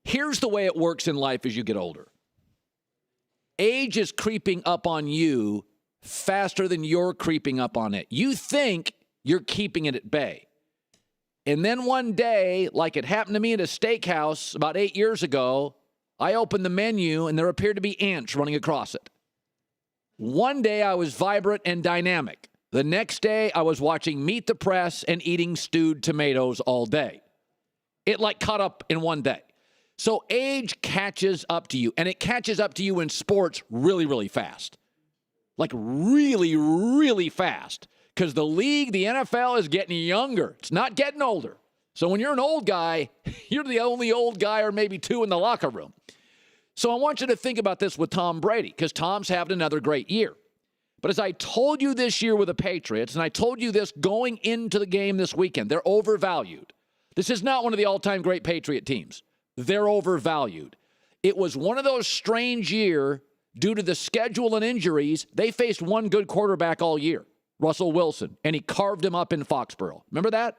Here's the way it works in life as you get older. Age is creeping up on you faster than you're creeping up on it. You think you're keeping it at bay. And then one day, like it happened to me at a steakhouse about 8 years ago, I opened the menu and there appeared to be ants running across it. One day I was vibrant and dynamic. The next day I was watching Meet the Press and eating stewed tomatoes all day. It like caught up in one day. So age catches up to you, and it catches up to you in sports really, really fast. Like really, really fast. Because the league, the NFL, is getting younger. It's not getting older. So when you're an old guy, you're the only old guy or maybe two in the locker room. So I want you to think about this with Tom Brady, because Tom's having another great year. But as I told you this year with the Patriots, and I told you this going into the game this weekend, they're overvalued. This is not one of the all-time great Patriot teams. They're overvalued. It was one of those strange years due to the schedule and injuries. They faced one good quarterback all year, Russell Wilson, and he carved him up in Foxborough. Remember that?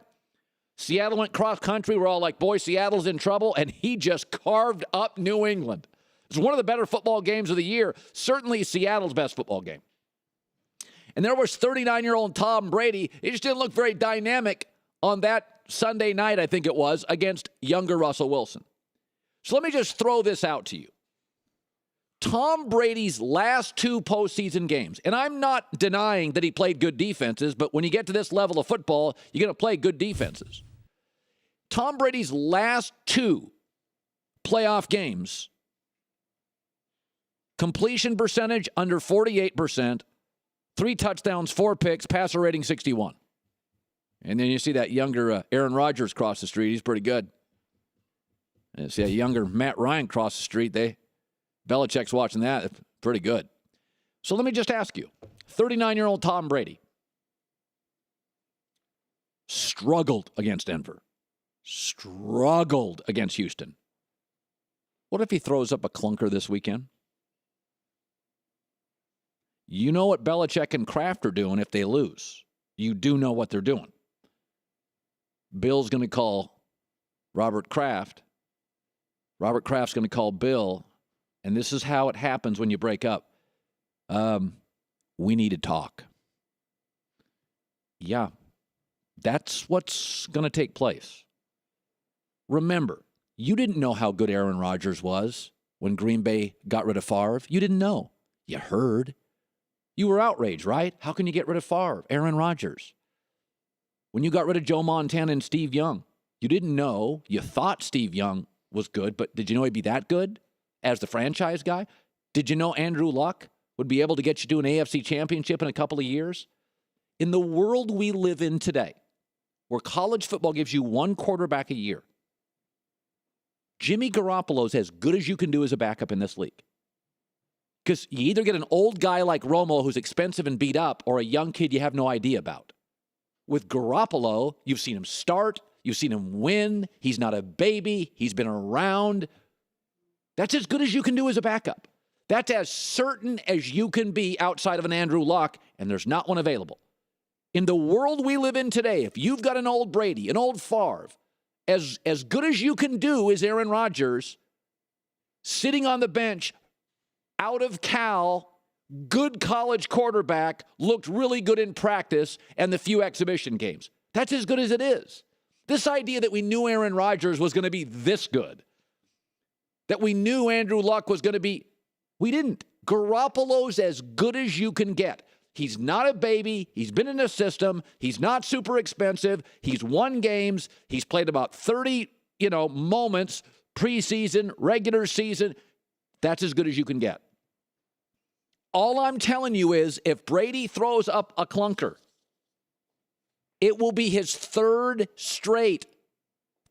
Seattle went cross-country. We're all like, boy, Seattle's in trouble, and he just carved up New England. It was one of the better football games of the year, certainly Seattle's best football game. And there was 39-year-old Tom Brady. He just didn't look very dynamic on that Sunday night, I think it was, against younger Russell Wilson. So let me just throw this out to you. Tom Brady's last two postseason games, and I'm not denying that he played good defenses, but when you get to this level of football, you're going to play good defenses. Tom Brady's last two playoff games, completion percentage under 48%, 3 touchdowns, 4 picks, passer rating 61. And then you see that younger Aaron Rodgers cross the street. He's pretty good. And see that younger Matt Ryan cross the street. Belichick's watching that. It's pretty good. So let me just ask you, 39-year-old Tom Brady struggled against Denver, struggled against Houston. What if he throws up a clunker this weekend? You know what Belichick and Kraft are doing if they lose. You do know what they're doing. Bill's going to call Robert Kraft. Robert Kraft's going to call Bill. And this is how it happens when you break up. We need to talk. Yeah, that's what's going to take place. Remember, you didn't know how good Aaron Rodgers was when Green Bay got rid of Favre. You didn't know. You heard. You were outraged, right? How can you get rid of Favre, Aaron Rodgers? When you got rid of Joe Montana and Steve Young, you didn't know. You thought Steve Young was good, but did you know he'd be that good as the franchise guy? Did you know Andrew Luck would be able to get you to an AFC Championship in a couple of years? In the world we live in today, where college football gives you one quarterback a year, Jimmy Garoppolo's as good as you can do as a backup in this league. Because you either get an old guy like Romo who's expensive and beat up, or a young kid you have no idea about. With Garoppolo, you've seen him start. You've seen him win. He's not a baby. He's been around. That's as good as you can do as a backup. That's as certain as you can be outside of an Andrew Luck, and there's not one available. In the world we live in today, if you've got an old Brady, an old Favre, as good as you can do is Aaron Rodgers, sitting on the bench, out of Cal, good college quarterback, looked really good in practice and the few exhibition games. That's as good as it is. This idea that we knew Aaron Rodgers was going to be this good, that we knew Andrew Luck was going to be, we didn't. Garoppolo's as good as you can get. He's not a baby. He's been in the system. He's not super expensive. He's won games. He's played about 30, moments, preseason, regular season. That's as good as you can get. All I'm telling you is if Brady throws up a clunker, it will be his third straight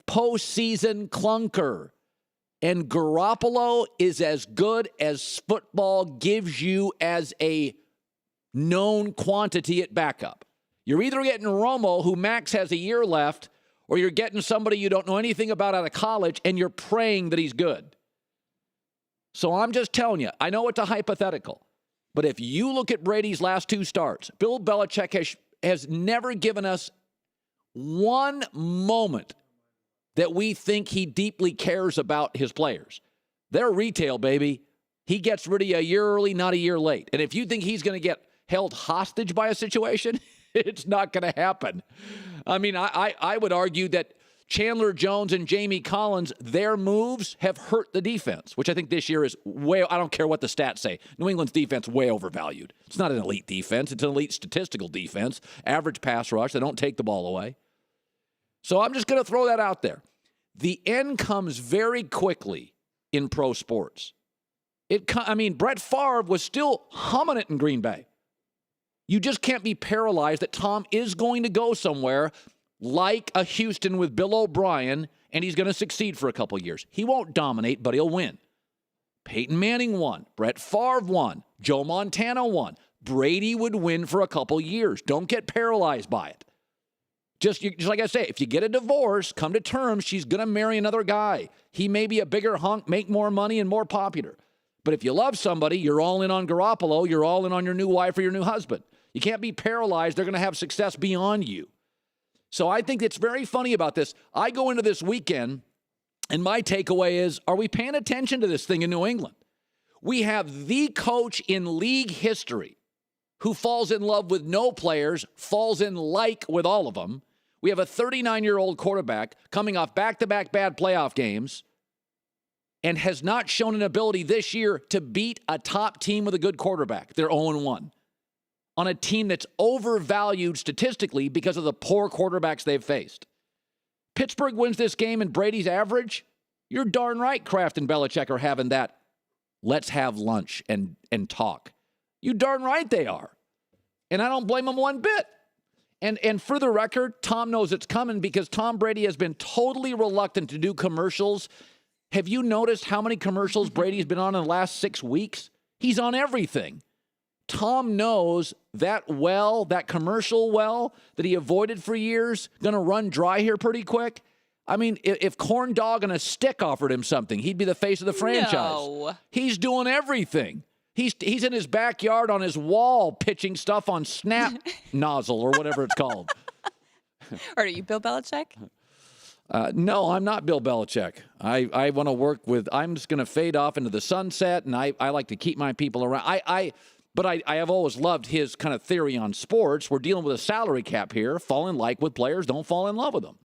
postseason clunker. And Garoppolo is as good as football gives you as a known quantity at backup. You're either getting Romo, who max has a year left, or you're getting somebody you don't know anything about out of college, and you're praying that he's good. So I'm just telling you, I know it's a hypothetical, but if you look at Brady's last two starts, Bill Belichick has never given us one moment that we think he deeply cares about his players. They're retail, baby. He gets rid of you a year early, not a year late. And if you think he's going to get held hostage by a situation, it's not going to happen. I mean, I would argue that Chandler Jones and Jamie Collins, their moves have hurt the defense, which I think this year is I don't care what the stats say. New England's defense way overvalued. It's not an elite defense. It's an elite statistical defense. Average pass rush. They don't take the ball away. So I'm just going to throw that out there. The end comes very quickly in pro sports. Brett Favre was still humming it in Green Bay. You just can't be paralyzed that Tom is going to go somewhere like a Houston with Bill O'Brien, and he's going to succeed for a couple years. He won't dominate, but he'll win. Peyton Manning won. Brett Favre won. Joe Montana won. Brady would win for a couple years. Don't get paralyzed by it. Just like I say, if you get a divorce, come to terms, she's going to marry another guy. He may be a bigger hunk, make more money, and more popular. But if you love somebody, you're all in on Garoppolo, you're all in on your new wife or your new husband. You can't be paralyzed. They're going to have success beyond you. So I think it's very funny about this. I go into this weekend, and my takeaway is, are we paying attention to this thing in New England? We have the coach in league history who falls in love with no players, falls in like with all of them. We have a 39-year-old quarterback coming off back-to-back bad playoff games and has not shown an ability this year to beat a top team with a good quarterback. They're 0-1 on a team that's overvalued statistically because of the poor quarterbacks they've faced. Pittsburgh wins this game and Brady's average. You're darn right Kraft and Belichick are having that let's have lunch and talk. You darn right they are. And I don't blame them one bit. And for the record, Tom knows it's coming because Tom Brady has been totally reluctant to do commercials. Have you noticed how many commercials Brady's been on in the last 6 weeks? He's on everything. Tom knows that commercial well that he avoided for years, going to run dry here pretty quick. I mean, if Corn Dog and a Stick offered him something, he'd be the face of the franchise. No. He's doing everything. He's in his backyard on his wall pitching stuff on Snap Nozzle or whatever it's called. Or are you Bill Belichick? No, I'm not Bill Belichick. I want to work with, I'm just going to fade off into the sunset, and I like to keep my people around. But I have always loved his kind of theory on sports. We're dealing with a salary cap here. Fall in like with players, don't fall in love with them.